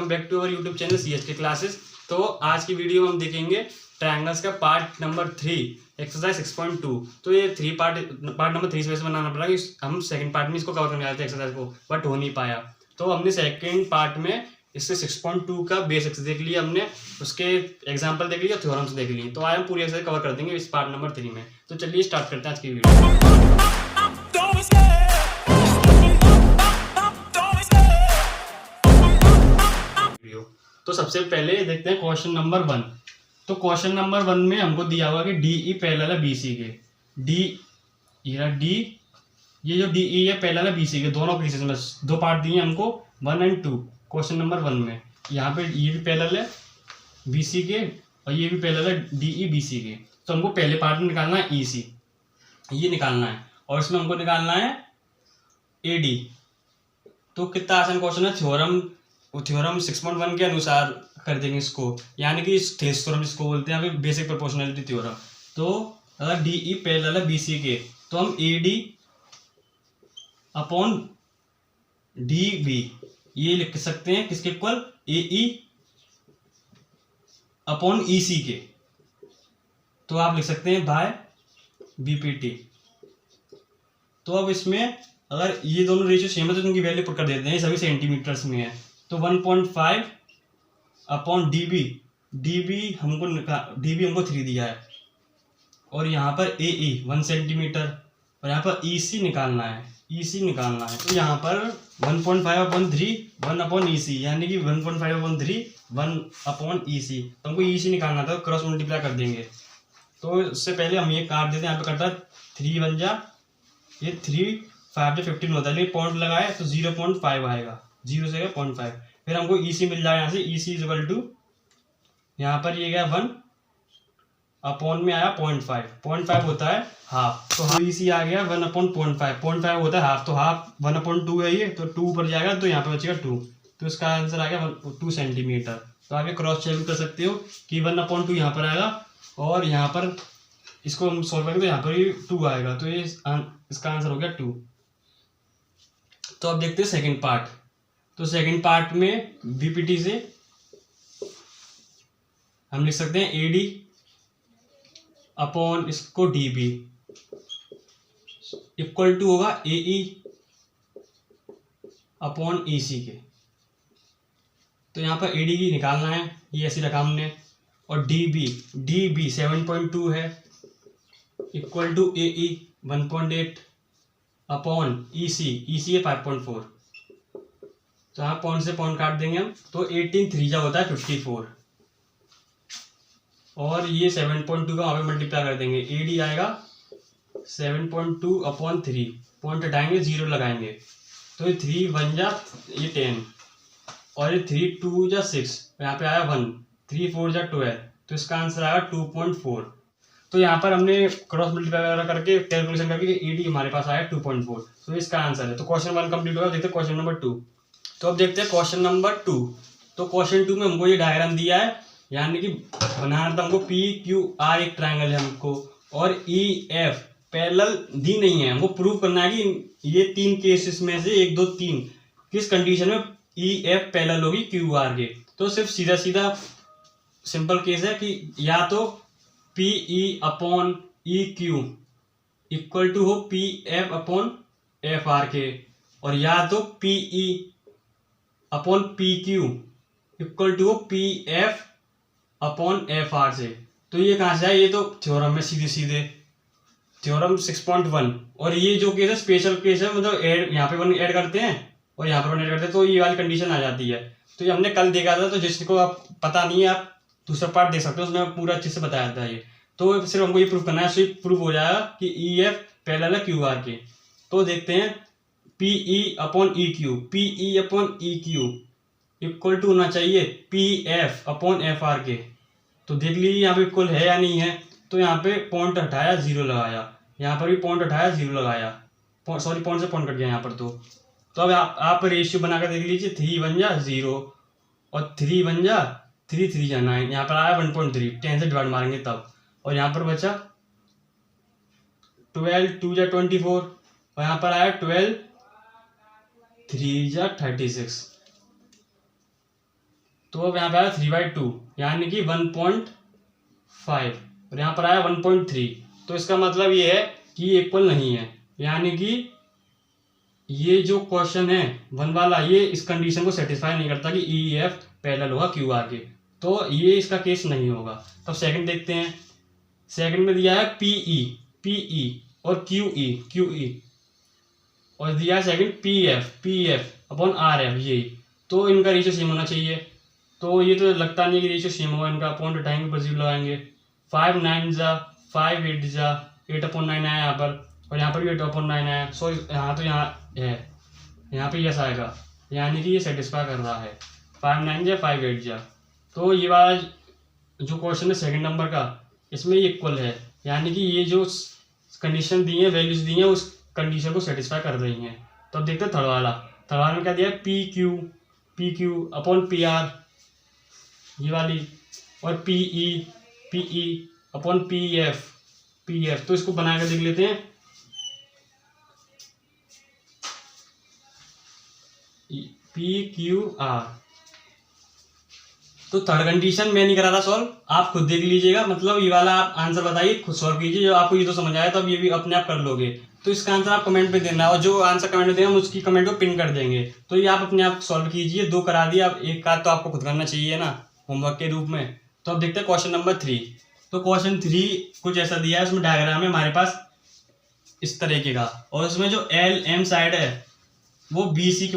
Welcome back to our YouTube channel CHK classes. तो आज की वीडियो में हम देखेंगे ट्रायंगल्स का पार्ट नंबर 3 एक्सरसाइज 6.2। तो ये पार्ट नंबर 3 से वैसे बनाना पड़ा कि हम सेकंड पार्ट में इसको कवर करने वाले थे एक्सरसाइज को, बट हो नहीं पाया। तो हमने सेकंड पार्ट में इससे 6.2 का बेसिक्स देख लिया, हमने उसके एग्जाम्पल देख लिया, थ्योरम्स देख लिए। तो आज हम पूरी एक्सरसाइज कवर कर देंगे इस पार्ट नंबर 3 में। तो चलिए स्टार्ट करते हैं आज की वीडियो। तो सबसे पहले देखते हैं क्वेश्चन नंबर 1। तो क्वेश्चन नंबर 1 में हमको दिया हुआ कि DE पैरेलल है BC के। ये जो DE है पैरेलल है BC के, दोनों केसेस में दो पार्ट दिए हमको 1 और 2 क्वेश्चन नंबर 1 में। यहाँ पे ये भी पैरेलल है BC के और ये भी पैरेलल है DE BC के। तो हमको पहले पार्ट में निकालना है EC, ये निकालना है, और इसमें हमको निकालना है AD। तो कितना आसान क्वेश्चन है। थ्योरम 6.1 के अनुसार कर देंगे इसको, यानी कि थेस थ्योरम जिसको बोलते हैं, अभी बेसिक प्रोपोर्शनलिटी थ्योरम। तो अगर DE पैरेलल है BC के तो हम AD अपॉन DB ये लिख सकते हैं किसके इक्वल, AE अपॉन EC के। तो आप लिख सकते हैं बाय BPT। तो अब इसमें अगर ये दोनों रेशियो सेम है तो उनकी वैल्यू पुट कर देते हैं, सभी सेंटीमीटर्स में है। तो 1.5 अपॉन DB हमको 3 दिया है, और यहाँ पर AE 1 सेंटीमीटर, और यहाँ पर EC निकालना है। तो यहाँ पर 1.5 अपॉन 3 1 अपॉन EC, यानी कि 1.5 अपॉन 3 1 अपॉन EC। तो हमको EC निकालना था, क्रॉस मल्टीप्लाई कर देंगे। तो इससे पहले हम ये काट देते हैं, यहाँ पे करता है 3 बन जा, ये 3 5 से 15 होता है, लेकिन पॉइंट लगाए तो 0.5 आएगा, 0 से 0.5। फिर हमको EC मिल जाएगा, यहाँ से EC इज इक्वल टू, यहाँ पर ये गया 1 अपॉन में आया 0.5 होता है हाफ। तो EC आ गया 1 अपॉन 0.5 होता है हाफ। तो हाफ 1/2 है ये, तो 2 ऊपर जाएगा तो यहाँ पे बचेगा 2। तो इसका आंसर आ गया 2 सेंटीमीटर। तो आगे क्रॉस चेक कर सकते हो कि 1/2 यहाँ पर आएगा, और यहाँ पर इसको हम सॉल्व करेंगे तो यहाँ पर 2 आएगा। तो ये इसका आंसर हो गया 2। तो अब देखते हैं सेकंड पार्ट। तो सेकंड पार्ट में BPT से हम लिख सकते हैं AD अपॉन इसको DB इक्वल टू होगा AE अपॉन EC के। तो यहाँ पर AD की निकालना है, ये ऐसे रखा हमने, और DB 7.2 है equal to AE 1.8 upon EC है 5.4। तो यहाँ पॉइंट से पॉइंट काट देंगे हम, तो 18 3 जा होता है 54, और ये 7.2 का वहाँ पे मल्टीप्लाई कर देंगे। AD आएगा 7.2 अपॉन 3, पॉइंट हटाएंगे 0 लगाएंगे, तो ये 3 1 जा ये 10, और ये 3 2 जा 6, यहाँ पे आया 1 3 4 जा 12। तो इसका आंसर आएगा 2.4। तो यहाँ पर हमने क्रॉस मल्टीप्लाई वगैरह करके कैलकुलेशन करके AD हमारे पास आया 2.4। तो इसका आंसर है। तो क्वेश्चन 1 कंप्लीट होगा। देखते हैं क्वेश्चन नंबर 2। तो अब देखते हैं क्वेश्चन नंबर 2। तो क्वेश्चन 2 में हमको ये डायग्राम दिया है, यानी कि बनाना था हमको PQR एक ट्रायंगल है हमको, और EF पैरेलल दी नहीं है। हमको प्रूव करना है कि ये 3 केसेस में से 1 2 3 किस कंडीशन में EF पैरेलल होगी QR के। तो सिर्फ सीधा सीधा सिंपल केस है कि या तो PE upon EQ equal to हो PF अपॉन FR के, और या तो PE upon PQ equal to हो PF अपॉन FR से। तो ये कहाँ से है, ये तो थ्योरम में सीधे थ्योरम 6.1। और ये जो केस है स्पेशल केस है, मतलब यहाँ पे 1 ऐड करते हैं और यहाँ पर 1 ऐड करते हैं, तो ये वाली कंडीशन आ जाती है। तो ये हमने कल देखा था, तो जिसको आप पता नहीं है आप दूसरा पार्ट देख सकते हो, उसमें पूरा अच्छे से बताया था ये। तो सिर्फ हमको ये प्रूफ करना है, सिर्फ प्रूफ हो जाएगा कि EF पैरेलल है QR के। तो देखते हैं PE upon EQ equal to होना चाहिए PF अपॉन FR के। तो देख लीजिए यहाँ पे इक्वल है या नहीं है। तो यहाँ पे पॉइंट हटाया 0 लगाया, यहाँ पर भी पॉइंट हटाया 0 लगाया, सॉरी पॉइंट से पॉइंट कट गया यहाँ पर। तो अब आप रेशियो बनाकर देख लीजिए, 3 बन जा 0 और 3 बन जा 3 जा 9, यहाँ पर आया 1.3, 10 से डिवाइड मारेंगे तब, और यहाँ पर बचा 12 2 जा 24, और यहाँ पर आया 12 3 जा 36। तो अब यहाँ पे आया 3/2 यानी कि 1.5 और यहाँ पर आया 1.3। तो इसका मतलब ये है कि ये इक्वल नहीं है, यानी कि ये जो क्वेश्चन है 1 वाला ये इस कंडीशन को सेटिस्फाई नहीं करता कि ई एफ पैरेलल होगा क्यू आर के, तो ये इसका केस नहीं होगा। तब सेकंड देखते हैं। सेकंड में दिया है पीई और क्यूई और दिया है second PF upon R F, यही। तो इनका रेशियो सेम होना चाहिए, तो ये तो लगता नहीं है कि रेशियो सेम होगा इनका। अपॉन उठाएंगे पर 0 लगाएंगे। 5 9 जा 5 8 जा 8/9 आया यहाँ पर, और यहाँ पर भी 8/9 आया। सो यहाँ तो यहाँ है, यहाँ पे यस आएगा, यानी कि ये सेटिस्फाई कर रहा है। 5 9 जा 5 8 जा। तो ये वाला जो क्वेश्चन है सेकंड नंबर का, इसमें ये इक्वल है, यानी कि ये जो कंडीशन दी है, वैल्यूज दी हैं, उस कंडीशन को सेटिस्फाई कर रही हैं। तो अब देखते हैं थर्ड वाला। थर्ड वाला में क्या दिया है, P Q upon P R, ये वाली, और पीई अपॉन पी एफ। तो इसको बना कर देख लेते हैं। P Q R. तो थर्ड कंडीशन मैं नहीं करा था सॉल्व, आप खुद देख लीजिएगा। मतलब ये वाला आप आंसर बताइए, खुद सॉल्व कीजिए। जब आपको ये तो समझ आया तो अब ये भी अपने आप कर लोगे। तो इसका आंसर आप कमेंट पे देना, और जो आंसर कमेंट में देना हम उसकी कमेंट को पिन कर देंगे। तो ये आप अपने आप सॉल्व कीजिए। 2 करा दिया, अब एक का तो आपको खुद करना चाहिए ना, होमवर्क के रूप में। तो अब देखते हैं क्वेश्चन नंबर 3। तो क्वेश्चन 3 कुछ ऐसा दिया है, उसमें डायग्राम है हमारे पास इस तरीके का, और उसमें जो एल एम साइड है वो बीसी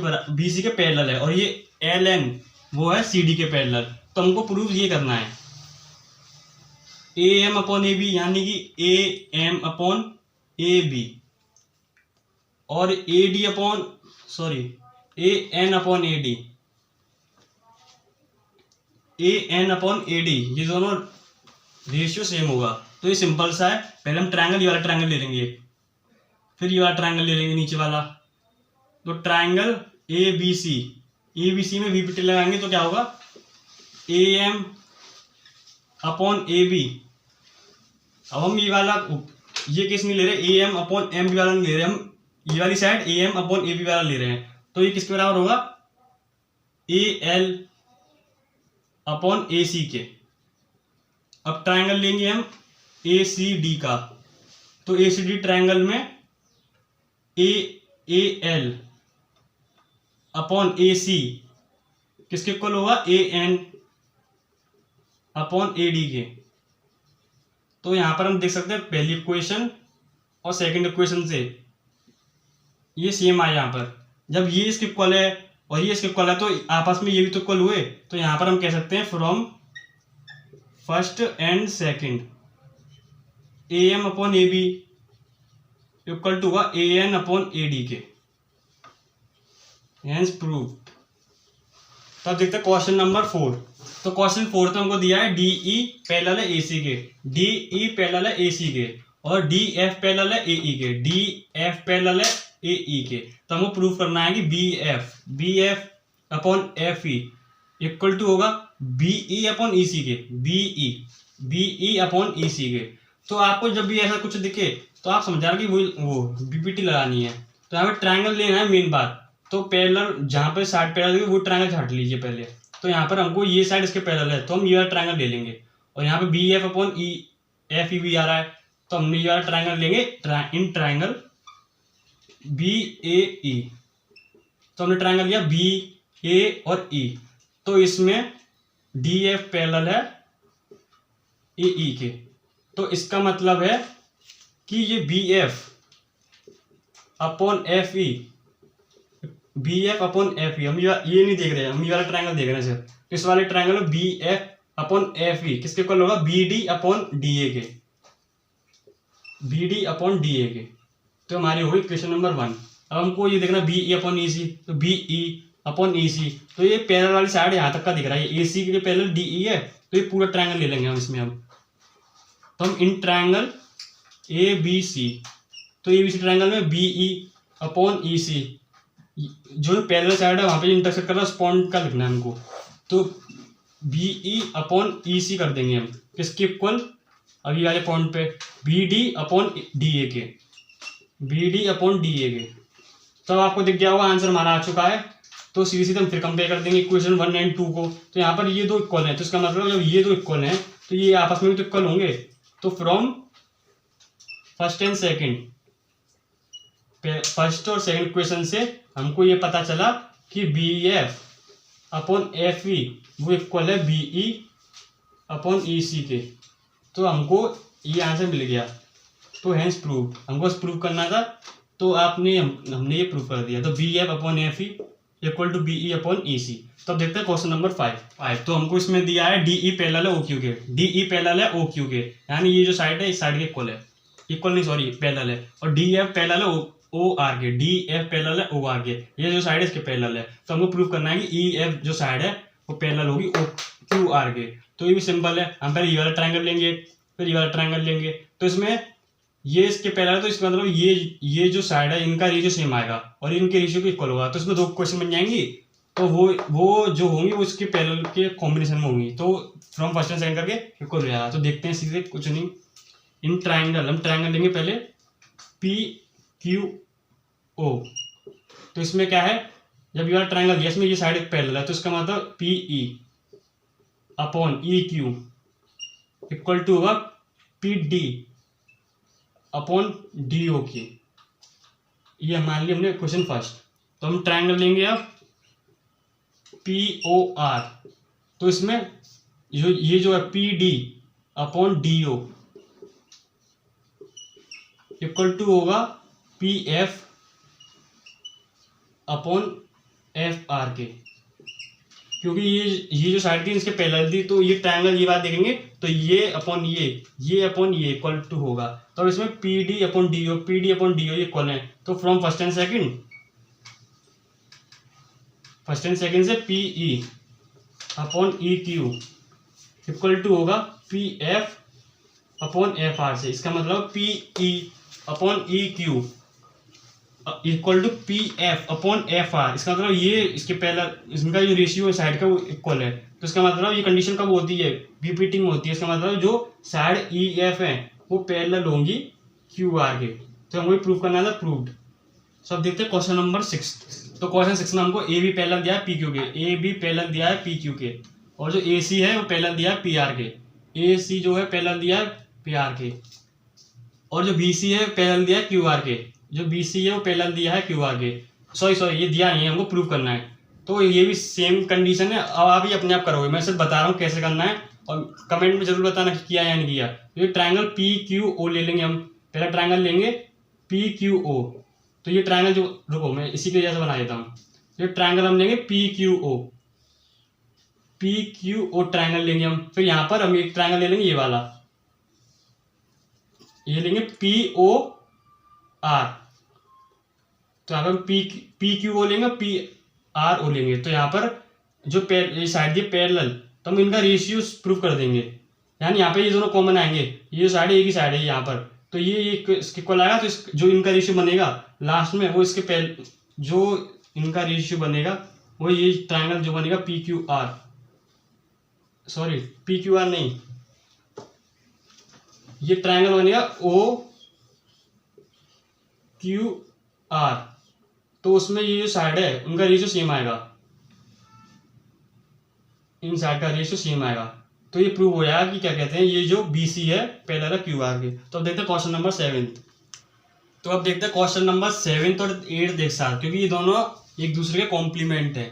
के पैरेलल है, और ये एल एन वो है सी डी के पैरेलल। तो हमको प्रूफ ये करना है A M upon A B, यानी कि A M upon A B, और A D upon A N upon A D, ये दोनों रेशियो सेम होगा। तो ये सिंपल सा है। पहले हम ट्रायंगल, ये वाला ट्रायंगल ले लेंगे, फिर ये वाला ट्रायंगल ले लेंगे नीचे वाला। तो ट्रायंगल ए बी सी में वीपीटी लगाएंगे तो क्या होगा, A M upon A B. अब हम ये वाला ये केस नहीं ले रहे, A M upon M B वाला नहीं ले रहे, हम ये वाली side A M upon A B वाला ले रहे हैं। तो ये किसके बराबर होगा, ए एल अपॉन ए सी के। अब ट्रायंगल लेंगे हम ए सी डी का, तो ए सी डी ट्रायंगल में ए एल अपॉन ए सी किसके इक्वल होगा, A N upon A D के। तो यहां पर हम देख सकते हैं पहली इक्वेशन और सेकंड इक्वेशन से ये सेम आया। यहां पर जब ये इसके इक्वल है और ये इसके इक्वल है, तो आपस में ये भी तो इक्वल हुए। तो यहां पर हम कह सकते हैं from first and second A M upon A B equal to होगा A N upon A D के। Hence proved. तो अब देखते हैं क्वेश्चन नंबर 4। तो क्वेश्चन 4 तो हमको दिया है डीई पैरेलल है एसी के, डीई पैरेलल है एसी के, और डी एफ पैरेलल है एई के, डी एफ पैरेलल है एई के। तो हमको प्रूव करना है कि B F upon F E equal to होगा बीई अपॉन ई सी के, बीई अपॉन ई सी के। तो आपको जब भी ऐसा कुछ दिखे तो आप समझ कि वो बीपीटी लगानी है। तो यहाँ पे ट्रायंगल लेना है मेन बात। तो पैरेलल जहाँ पे साइड पैरेलल वो ट्रायंगल हट लीजिए पहले। तो यहाँ पर हमको ये साइड इसके पैरेलल है, तो हम ये वाला ट्रायंगल ले लेंगे। और यहाँ पे B F upon E F E भी आ रहा है, तो हम ये वाला ट्रायंगल लेंगे इन ट्रायंगल बी ए ई। तो हमने ट्रायंगल लिया बी ए और ई, तो इसमें डी एफ पैरेलल है ए ई के। तो इसका मतलब है कि ये B F upon F E, B F upon F E, हम ये नहीं देख रहे हैं, हम ये वाला ट्रायंगल देख रहे हैं सिर्फ। तो इस वाले ट्रायंगल में B F upon F E किसके इक्वल होगा, B D upon D A के, B D upon D A के। तो हमारी होगी क्वेश्चन नंबर 1। अब हमको ये देखना B E upon E C, तो B E upon E C, तो ये पैरेलल वाली साइड यहाँ तक का दिख रहा है, ए सी के लिए पैरेलल डी ई है। तो ये पूरा ट्रायंगल ले लेंगे हम इसमें। हम तो हम इन ट्रायंगल ए बी सी, तो ए बी सी ट्रायंगल में बी ई अपॉन ई सी जो पैरेलल साइड है वहां पे इंटरसेक्ट कर रहा है, उस पॉइंट का लिखना है हमको। तो बी ई अपॉन ई सी कर देंगे हम किसके इक्वल, अभी वाले पॉइंट पे B D upon D A के, B D upon D A के। तो आपको दिख गया होगा आंसर हमारा आ चुका है। तो सीधे सीधे हम फिर कंपेयर कर देंगे इक्वेशन 1 एंड 2 को। तो यहाँ पर ये दो इक्वल हैं, तो इसका मतलब जब ये दो इक्वल हैं तो ये आपस में भी तो इक्वल होंगे। तो from first and second, first और सेकंड इक्वेशन से हमको ये पता चला कि B F upon F E वो इक्वल है B E upon E C के। तो हमको ये आंसर मिल गया। तो हैंस प्रूव, हमको प्रूव करना था, तो हमने ये प्रूव कर दिया। तो B F upon F E equal to B E upon E C. तो अब देखते हैं क्वेश्चन नंबर 5। तो हमको इसमें दिया है डी ई पैरेलल है ओ क्यू के, डी ई पैरेलल है ओ क्यू के, यानी ये जो साइड है इस साइड के इक्वल है, इक्वल नहीं सॉरी पैरेलल है। और डी एफ पैरेलल है ओ आर के, डी एफ पैरेलल है ओ आर के, ये जो साइड है इसके पैरेलल है। तो हमको प्रूव करना है कि ई एफ जो साइड है वो पैरेलल होगी ओ क्यू आर के। तो ये भी सिंपल है, हम पहले ये वाला ट्रायंगल लेंगे फिर ये वाला ट्रायंगल लेंगे। तो इसमें ये इसके पैरेलल है, तो इसका मतलब ये जो साइड है इनका रेशियो सेम आएगा और इनके रेशियो भी इक्वल होगा। तो इसमें दो क्वेश्चन बन जाएंगी, तो वो जो होंगी वो इसके पैरेलल के कॉम्बिनेशन में होंगी। तो फ्रॉम फर्स्ट एंड सेकंड करके इक्वल हो जाएगा। तो देखते हैं सीधे, कुछ नहीं, इन ट्रायंगल हम ट्रायंगल लेंगे पहले पी क्यू ओ। तो इसमें क्या है, जब ये वाला ट्रायंगल दिया इसमें ये साइड एक पैरेलल है, तो इसका मतलब P E upon E Q equal to होगा P D upon D O की। ये मान लिया हमने क्वेश्चन फर्स्ट। तो हम ट्रायंगल लेंगे अब पी ओ आर। तो इसमें ये जो है P D upon D O equal to होगा P F upon F R के, क्योंकि ये जो साइड थी इसके पैरेलल थी। तो ये ट्रायंगल ये बात देखेंगे तो ये अपॉन ये इक्वल टू होगा। तो अब इसमें P D upon D O ये इक्वल है। तो फ्रॉम फर्स्ट एंड सेकंड से P E upon E Q equal to होगा P F upon F R से। इसका मतलब P E upon E Q equal to P F upon F R. इसका मतलब ये इसके पैरेलल, इनका जो रेशियो है साइड का वो इक्वल है। तो इसका मतलब ये कंडीशन कब होती है, बीपीटी में होती है। इसका मतलब जो साइड ई एफ है वो पैरेलल होंगी क्यू आर के। तो हमको प्रूव करना था, प्रूव्ड। सो अब देखते हैं क्वेश्चन नंबर 6। तो क्वेश्चन 6 में हमको ए बी पैरेलल दिया है पी क्यू के, ए बी पैरेलल दिया है पी क्यू के, और जो ए सी है वो पैरेलल दिया है पी आर के, ए सी जो है पैरेलल दिया है पी आर के, और जो बी सी है पैरेलल दिया है क्यू आर के, जो बी सी है वो पैरेलल दिया है क्यू आर के। सॉरी ये दिया नहीं है, हमको प्रूव करना है। तो ये भी सेम कंडीशन है। अब आप ही अपने आप करोगे, मैं सिर्फ बता रहा हूँ कैसे करना है, और कमेंट में जरूर बताना कि किया या नहीं किया। तो ये ट्रायंगल पी क्यू ओ ले लेंगे हम, पहला ट्रायंगल लेंगे पी क्यू ओ। तो ये ट्रायंगल जो, रुको मैं इसी के जैसा बना देता हूँ। ये ट्रायंगल हम लेंगे पी क्यू ओ ट्रायंगल लेंगे हम। फिर यहाँ पर हम एक ट्रायंगल ले लेंगे ये वाला, ये लेंगे पी ओ आर। तो यहाँ पर पी क्यू ओ लेंगे, पी आर ओ लेंगे। तो यहाँ पर जो साइड ये पैरेलल, तो हम इनका रेशियो प्रूव कर देंगे। यानी यहाँ पे ये दोनों कॉमन आएंगे, ये साइड एक ही साइड है यहाँ पर, तो ये इसके इक्वल आएगा। तो जो इनका रेशियो बनेगा लास्ट में वो इसके जो इनका रेशियो बनेगा वो ये ट्रायंगल जो बनेगा P Q R, sorry P Q R नहीं, ये ट्रायंगल बनेगा ओ क्यू आर। तो उसमें ये जो साइड है उनका रेशियो सेम आएगा, इन साइड का रेशियो सेम आएगा। तो ये प्रूव हो जाएगा कि क्या कहते हैं, ये जो बी सी है पैरेलल है क्यू आर के। तो अब देखते हैं क्वेश्चन नंबर 7। तो अब देखते हैं क्वेश्चन नंबर 7 और 8 एक साथ, क्योंकि ये दोनों एक दूसरे के कॉम्प्लीमेंट है।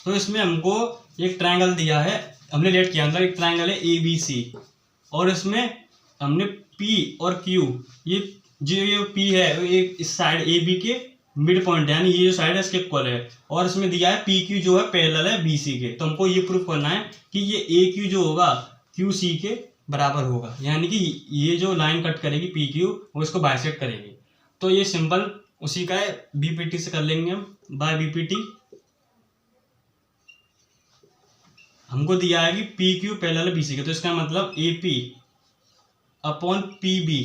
तो इसमें हमको एक ट्रायंगल दिया है, हमने लेट किया, मतलब एक ट्रायंगल है ए बी सी, और इसमें हमने पी और क्यू, ये जो पी है वो एक इस साइड ए बी के मिड पॉइंट है, यानी ये जो साइड है इसके इक्वल है। और इसमें दिया है पी क्यू जो है पैरेलल है बी सी के। तो हमको ये प्रूफ करना है कि ये ए क्यू जो होगा क्यू सी के बराबर होगा, यानी कि ये जो लाइन कट करेगी पी क्यू वो इसको बाइसेक्ट करेगी। तो ये सिंपल उसी का है, बीपीटी से कर लेंगे हम, बाय बीपीटी। हमको दिया है कि पी क्यू पैरेलल है बी सी के, तो इसका मतलब A P upon P B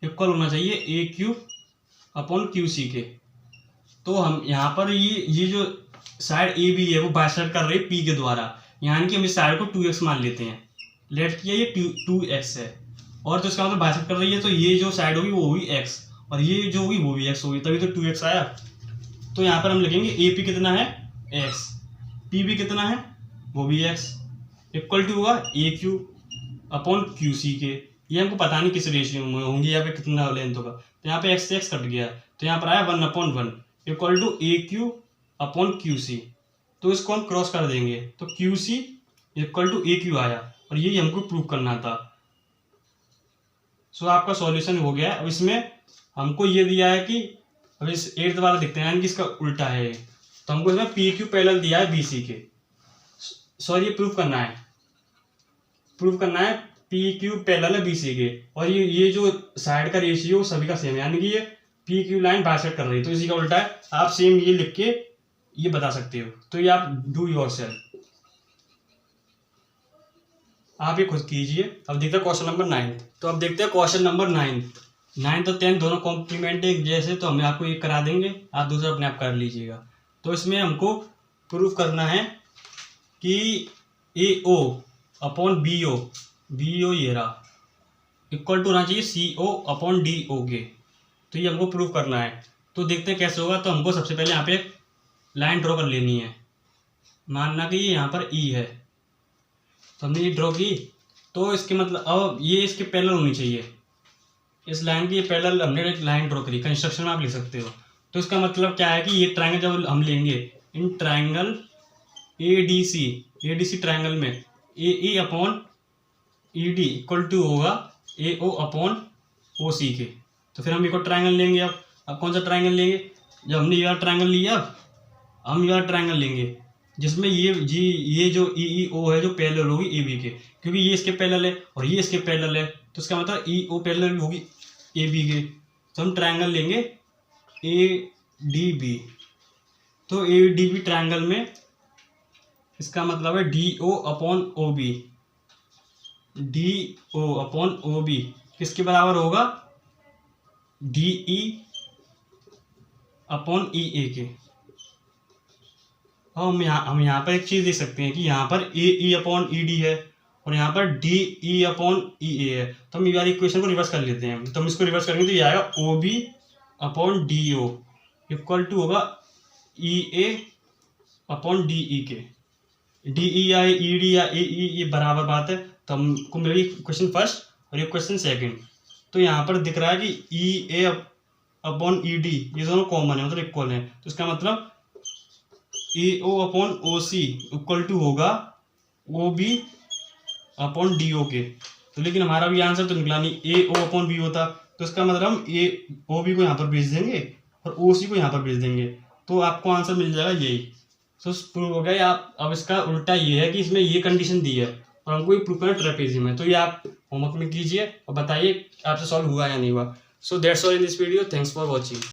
equal होना चाहिए A Q upon Q C के। तो हम यहाँ पर ये जो साइड ए बी है वो बाइसेक्ट कर रही है पी के द्वारा, यानी कि हम इस साइड को 2x मान लेते हैं। लेट किया ये 2x है, और तो इसका मतलब बाइसेक्ट कर रही है, तो ये जो साइड होगी वो होगी x, और ये जो होगी वो भी x होगी, तभी तो 2x आया। तो यहाँ पर हम लिखेंगे ए पी कितना है, एक्स, पी भी कितना है वो भी एक्स, इक्वल टू होगा ए क्यू अपॉन क्यू सी के। ये हमको पता नहीं किस रेशियो में होंगे यहाँ पे कितना लेंथ होगा, तो यहाँ पे एक्स से एक्स कट गया, तो यहाँ पर आया 1/1 equal to A Q upon Q C. तो इसको हम क्रॉस कर देंगे तो Q C equal to A Q आया, और यही हमको प्रूव करना था। सो आपका सॉल्यूशन हो गया। अब इसमें हमको ये दिया है कि अब इस 8th वाला देखते हैं कि इसका उल्टा है, तो हमको इसमें पी क्यू पैरेलल दिया है बी सी के। सॉरी, ये प्रूव करना है पी क्यू पैरेलल है बी सी के, और ये जो साइड का रेशियो सभी का सेम है, यानी कि ये पी क्यू लाइन बाइसेक्ट कर रही है, तो इसी का उल्टा है। आप सेम ये लिख के ये बता सकते हो, तो ये आप डू योरसेल्फ, आप ये खुद कीजिए। अब देखते हैं क्वेश्चन नंबर 9। तो अब देखते हैं क्वेश्चन नंबर 9 और 10 दोनों कॉम्प्लीमेंट है जैसे, तो हम आपको ये करा देंगे, आप दूसरा अपने आप कर लीजिएगा। तो इसमें हमको प्रूफ करना है कि ए ओ अपॉन बी ओ ये रहा इक्वल टू होना चाहिए सी ओ अपॉन डी ओ के। तो ये हमको प्रूफ करना है। तो देखते हैं कैसे होगा। तो हमको सबसे पहले यहाँ पे एक लाइन ड्रॉ कर लेनी है, मानना कि ये यहाँ पर ई है, तो हमने ये ड्रॉ की। तो इसके मतलब अब ये इसके पैरेलल होनी चाहिए, इस लाइन की ये पैरेलल हमने एक लाइन ड्रॉ करी, कंस्ट्रक्शन में आप लिख सकते हो। तो इसका मतलब क्या है कि ये ट्रायंगल जब हम लेंगे in triangle A D C triangle में A E upon E D equal to होगा ए ओ अपॉन ओ सी के। तो फिर हम एक और ट्रायंगल लेंगे। अब कौन सा ट्रायंगल लेंगे, जब हमने ये वाला ट्रायंगल लिया, अब हम ये वाला ट्रायंगल लेंगे जिसमें ये जो ई ई ओ है जो पैरेलल होगी ए बी के, क्योंकि ये इसके पैरेलल है और ये इसके पैरेलल है, तो इसका मतलब ई ओ पैरेलल होगी ए बी के। तो हम ट्रायंगल लेंगे ए डी बी। तो ए डी बी ट्रायंगल में इसका मतलब है D O upon O B, D O upon O B किसके बराबर होगा, डी ई अपॉन ई ए के। और हम यहाँ पर एक चीज़ देख सकते हैं कि यहाँ पर ए ई अपॉन ई डी है और यहाँ पर डी ई अपॉन ई ए है। तो हम ये वाली इक्वेशन को रिवर्स कर लेते हैं। तो हम इसको रिवर्स करेंगे तो ये आएगा O B upon D O equal to होगा ई ए अपॉन डी ई के। डी ई या ई डी या ए ई ये बराबर बात है, तो हमको मिलेगी इक्वेशन फर्स्ट और ये क्वेश्चन सेकंड। तो यहाँ पर दिख रहा है कि ई ए अपॉन ई डी ये दोनों कॉमन है, मतलब इक्वल है। तो इसका मतलब A O upon O C equal to होगा O B upon D O के। तो लेकिन हमारा भी आंसर तो निकला नहीं, ए ओ अपॉन बी होता, तो इसका मतलब हम ए ओ बी को यहाँ पर भेज देंगे और ओ सी को यहाँ पर भेज देंगे, तो आपको आंसर मिल जाएगा यही। तो प्रूव हो गया। आप अब इसका उल्टा ये है कि इसमें ये कंडीशन दी है और हमको ये प्रूव करना ट्रेपेजियम है। तो ये आप होमवर्क में कीजिए और बताइए आपसे सॉल्व हुआ या नहीं हुआ। So that's all in this video, thanks for watching.